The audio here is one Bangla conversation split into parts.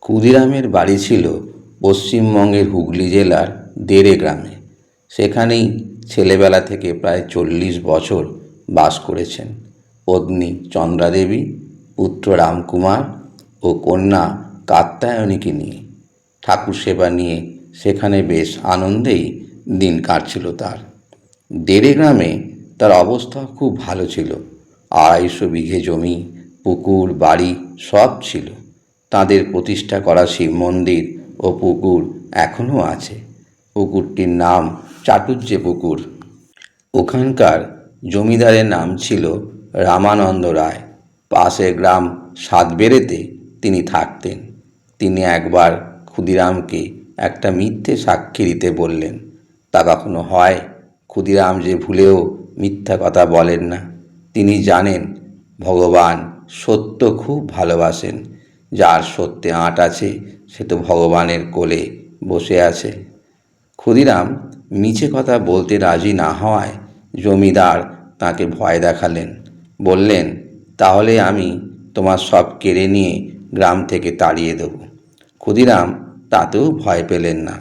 ক্ষুদিরামের বাড়ি ছিল পশ্চিমবঙ্গের হুগলি জেলার দেড়ে গ্রামে। সেখানেই ছেলেবেলা থেকে প্রায় 40 বছর বাস করেছেন পত্নী চন্দ্রাদেবী, পুত্র রামকুমার ও কন্যা কাত্যায়নীকে নিয়ে। ঠাকুর সেবা নিয়ে সেখানে বেশ আনন্দেই দিন কাটছিল তার। দেড়ে গ্রামে তার অবস্থা খুব ভালো ছিল। 250 বিঘে জমি, পুকুর, বাড়ি সব ছিল। তাদের প্রতিষ্ঠা করা শিব মন্দির ও পুকুর এখনও আছে। পুকুরটির নাম চাটুজ্জে পুকুর। ওখানকার জমিদারের নাম ছিল রামানন্দ রায়। পাশের গ্রাম সাতবেড়েতে তিনি থাকতেন। তিনি একবার ক্ষুদিরামকে একটা মিথ্যে সাক্ষী দিতে বললেন। তা কখনো হয়? ক্ষুদিরাম যে ভুলেও মিথ্যা কথা বলেন না। তিনি জানেন ভগবান সত্য খুব ভালোবাসেন। যার সত্যে আঁট আছে সে তো ভগবানের কোলে বসে আছে। ক্ষুদিরাম মিছে কথা বলতে রাজি না হওয়ায় জমিদার তাকে ভয় দেখালেন। বললেন, তাহলে আমি তোমার সব কেড়ে নিয়ে গ্রাম থেকে তাড়িয়ে দেব। ক্ষুদিরাম তাতেও ভয় পেলেন না।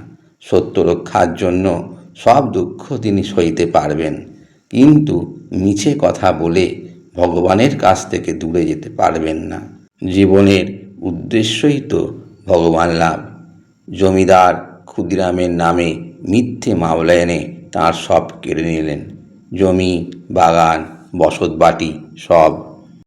সত্য রক্ষার জন্য সব দুঃখ তিনি সইতে পারবেন, কিন্তু মিছে কথা বলে ভগবানের কাছ থেকে দূরে যেতে পারবেন না। জীবনের উদ্দেশ্যই তো ভগবান লাভ। জমিদার ক্ষুদিরামের নামে মিথ্যে মামলা এনে তাঁর সব কেড়ে নিলেন। জমি, বাগান, বসতবাটি সব।